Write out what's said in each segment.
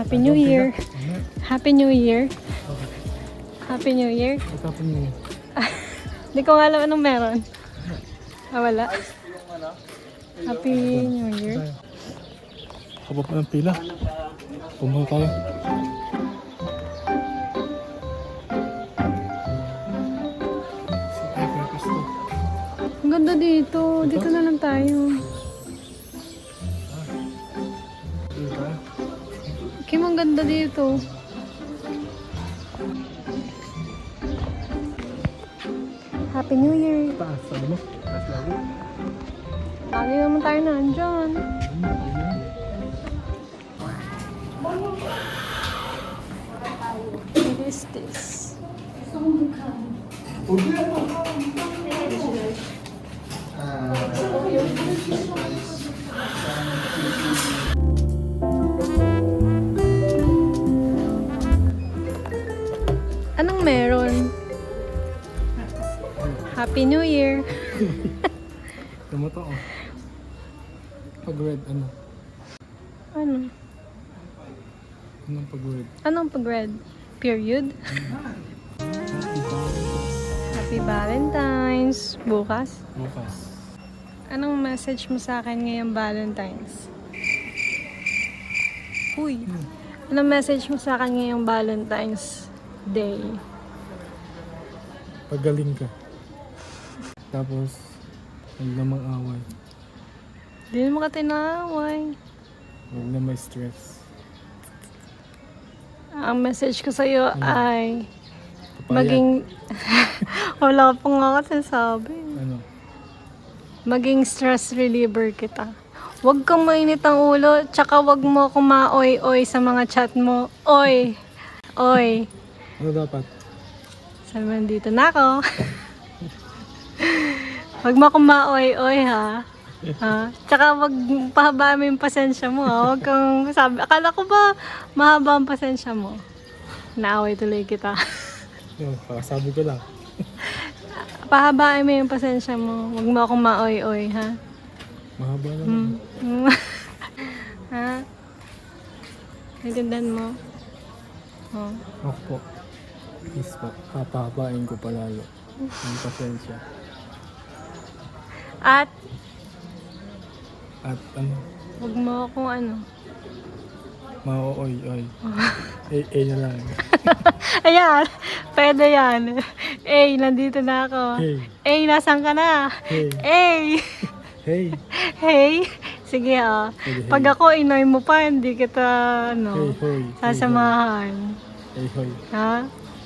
Happy New Year. Happy New Year. Happy New Year. Happy New Year. Hindi ko nga alam anong meron. Ah, wala. Happy New Year. Haba pa ng pila. Pumunta tayo. Ang ganda dito. Dito na lang tayo. Kim, ang ganda dito. Happy New Year. Taas, sabi mo? Taas lagi. Lagi naman tayo nandyan. What is this? Anong meron? Happy New Year. Tumuto ko. Pag red, ano? Ano? Anong pag red? Anong pag-red? Period? Happy Valentine's. Bukas? Bukas. Anong message mo sa akin ngayong Valentine's? Uy. Anong message mo sa akin ngayong Valentine's Day? Pagaling ka. Tapos, huwag na mag-away. Hindi naman ka tinaway. Huwag na may stress. Ang message ko sa'yo ay Papaya. maging... Wala pa nga kasi sabi. Ano? Maging stress reliever kita. Huwag kang mainit ang ulo, tsaka huwag mo akong ma-oy-oy sa mga chat mo. Oy! Oy! Ano dapat? Sabi mo, dito na ako. Huwag mo akong ma-oy-oy ha. Ha? Tsaka wag pahaba mo yung pasensya mo ha. Huwag kang sabi. Akala ko ba mahaba ang pasensya mo? Naaway tuloy kita. Yung, sabi ko lang. Pahabain mo yung pasensya mo. Huwag mo akong ma-oy-oy ha. Mahaba lang. Ha? Naintindihan mo? Oh. Ako po. Please po. Papahabain ko palalo. Ang pasensya. At At ano? huwag mo akong ano. Ma-oy-oy. Na lang. Ayan, pwede yan. Ay, nandito na ako. Hey. Ay, nasan ka na? Hey. Ay! Hey. Hey! Sige ah. Hey, hey. Pag ako inoy mo pa, hindi kita, Hey, hoy. sasamahan. Hey, hoy. Ha?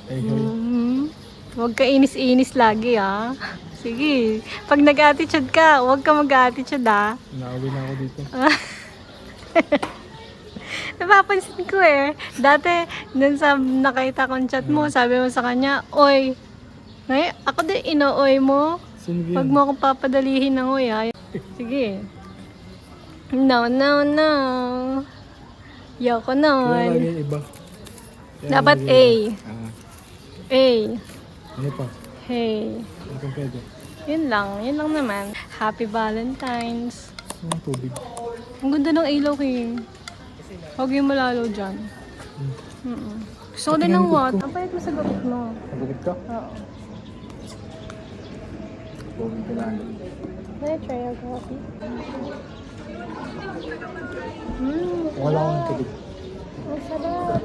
Hey, hoy. Huwag ka inis-inis lagi ah. Sige. Pag nag-attitude ka, huwag ka mag-attitude ah. Naawin na ako dito. Napapansin ko eh. Dati, dun sa nakita kong chat mo, sabi mo sa kanya, oy, ngay, ako din ino-oy mo. Sino Huwag yun? mo akong papadalihin ng oy ah. Sige. No, no, no. Yoko Kaya lagi nun. yung iba. Kaya Dapat lagi A. yung iba. A. Ano pa? Hey. Ano pang pwede? Yun lang naman. Happy Valentine's. Ang tubig. Ang ganda ng ilaw, King. Huwag yung malalo dyan. Gusto ko din ng water. Ang payat mo sa gupit mo. Nagugit ka? Oo. Tubig ka lang. Can I try your coffee? Wala akong tubig. Ang sarap.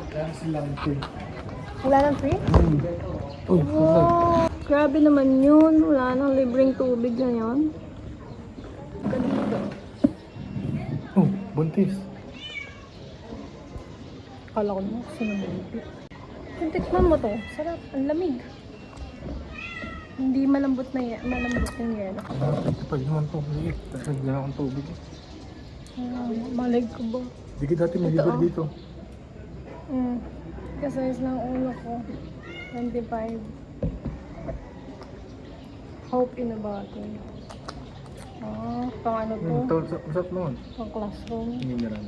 Kaya silang tubig. Wala nang free? Uy, Wow! Grabe naman yun. Wala nang libreng tubig na yun. Ganito. oh, buntis. Kala ko naman kasi namulipit. Kung tikman mo to, sarap. Ang lamig. Hindi malambot yung yelo. Pag naman to, liit. Nagdala akong tubig. Malig ko ba? Di ka dati mag-libre Ito, dito. Kasi ng ulo ko. 25. Hope in a bottle. Pang ano to? Masarap naman. Pang classroom. Mineral.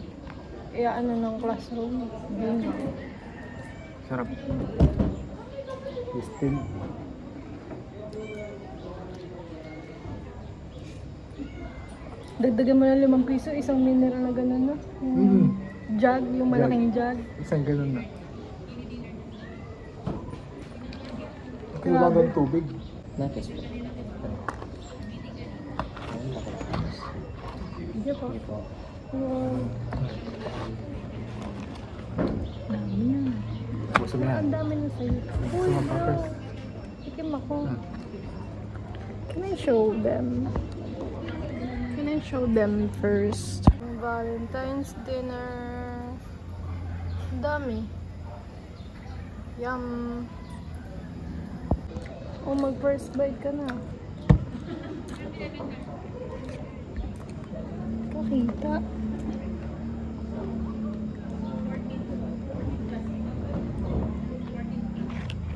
Ano ng classroom? Yun. Sarap. Still. Dagdagan mo na 5 piso, isang mineral na gano'n, no? Jug, yung malaking jug. Isang ganun na. Kailangan ng tubig. Nakis po. Hindi po. Hindi po. Dami na. Gusto mo yan? Ang dami na sa'yo. Uy, Mga bro. packers. Tikim ako. Can I show them? Can I show them first? Valentine's dinner. Ang dami. Yum. Oh, mag first bite ka na. Kakita.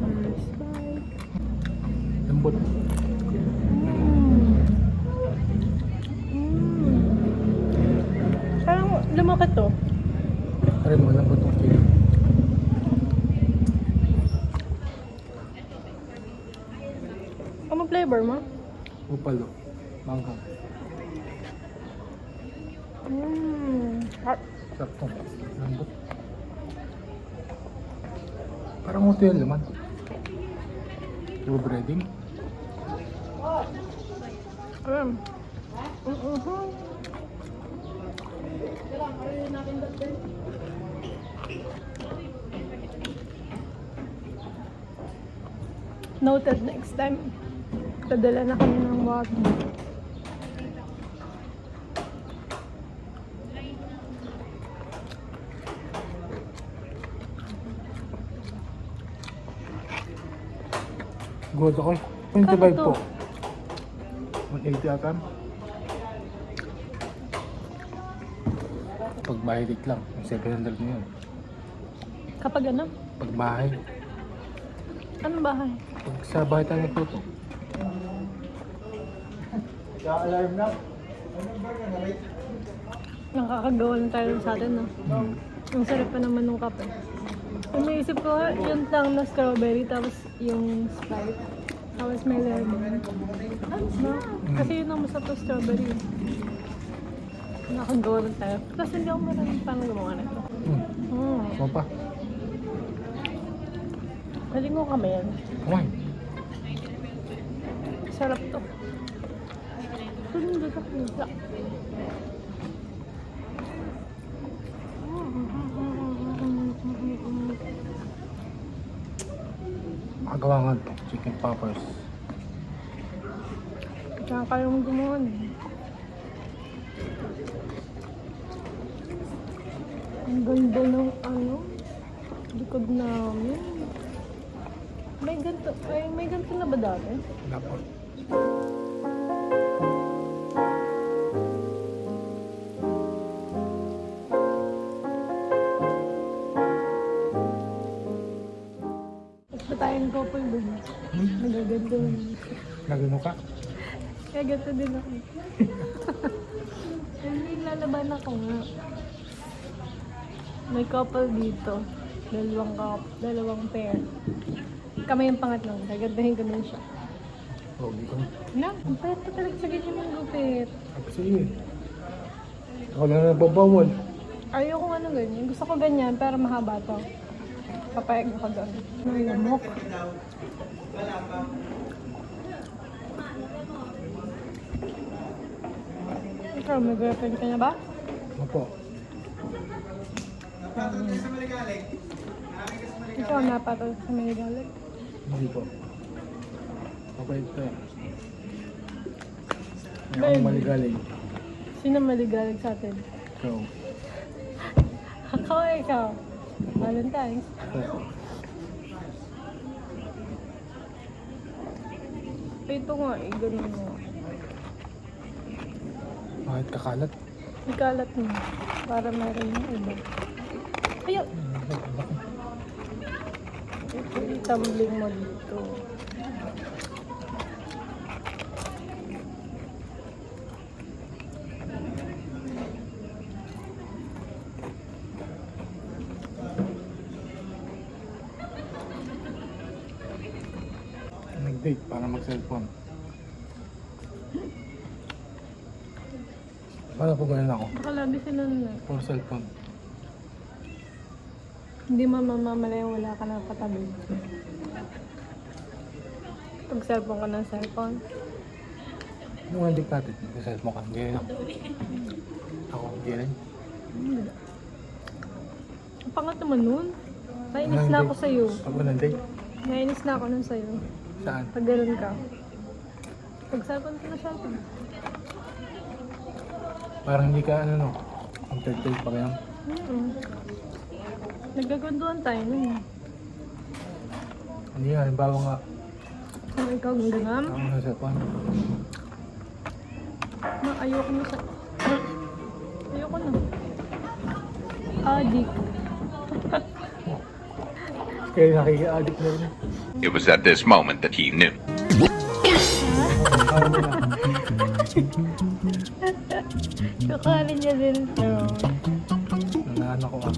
First bite. Lambot. Parang lumaki to. Aray mo, lambot ng pili. Ano flavor mo? Upalo. Mangga. Sarap to. Lambot. Parang ito yung laman. Puro breading. Noted, next time. Padala na kami ng water. Good ako. Kano 25 to? po. 180 ata. Pag bahay dik lang. 700 na yun. Kapag ano? Pag bahay. Anong bahay? Pag sa bahay tayo nagtuto. Alarm na. Nakakagawa na tayo sa atin, no? Ang sarap pa naman ng kape. Ang naisip ko, yun lang na strawberry, tapos yung Sprite. Tapos may lemon. No? Kasi yun ang masarap na strawberry. Nakagawa na tayo. Kasi hindi ako marunong paano gumawa na ito. Ano pa? Haling ko kami yan. Kumain. Sarap to. Hindi ka pizza. Makagawa nga ito. Chicken poppers. Kaya kayong gumawa na. Ang ganda ng ano, likod namin. May ganito na ba dati? Wala po. Basta tayong couple dun. Nagaganto. Nagano ka? Kaya ganito din ako. Hindi, lalaban ako nga. May couple dito. Dalawang pair. Kami yung pangatlong. Gagandahin ko din siya. Pogi ko. Na, ang payat pa talaga sa ganyan yung gupit. Kasi yun. Ako lang nababawal. Ayoko ano ganyan. Gusto ko ganyan, pero mahaba to. Papayag ako doon. May lamok. Ikaw, may girlfriend ka na ba? Opo. Ikaw, napatol sa may galit. Hindi po. Mabait pa yan. Hindi Babe. ako maligaling. Sino maligalig sa atin? So, Ako o ikaw? Valentine's. Ito nga eh, ganun mo. bakit kakalat? Ikalat mo. Para meron yung iba. Ayaw! Ito yung tumbling mo dito. Wait, para mag-cellphone. Paano po ganyan ako? Baka lagi sila na. For cellphone. Hindi mamamamala yung wala ka na katabi. Pag cellphone ka ng cellphone. Nung hindi natin, mag-cellphone ka. Ganyan ako. Ako, ganyan. Hindi. Ang pangat naman nun. Nainis na ako sa'yo. Pag unang date? Nainis na ako nun sa'yo. Saan? Pag ganun ka. Pag cellphone ka na cellphone. Parang hindi ka ano no. Ang third date pa kaya. Nagkagunduhan tayo nun. Hindi nga, halimbawa nga. Kung ikaw ganun, Ako sa cellphone. ayoko na sa... Ayoko na. Adik. Kaya nakiki-addict na rin. It was at this moment that he knew. Kakalin niya din. Pero... Nanaan ako ah.